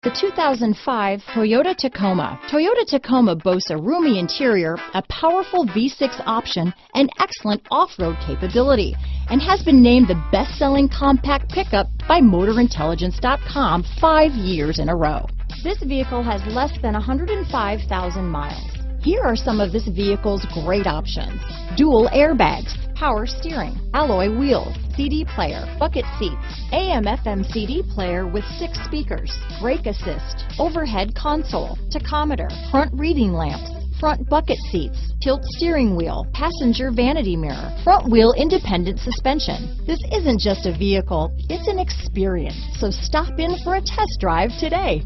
The 2005 Toyota Tacoma. Toyota Tacoma boasts a roomy interior, a powerful V6 option, and excellent off-road capability, and has been named the best-selling compact pickup by MotorIntelligence.com 5 years in a row. This vehicle has less than 105,000 miles. Here are some of this vehicle's great options: dual airbags, power steering, alloy wheels, CD player, bucket seats, AM/FM CD player with 6 speakers, brake assist, overhead console, tachometer, front reading lamps, front bucket seats, tilt steering wheel, passenger vanity mirror, front wheel independent suspension. This isn't just a vehicle, it's an experience. So stop in for a test drive today.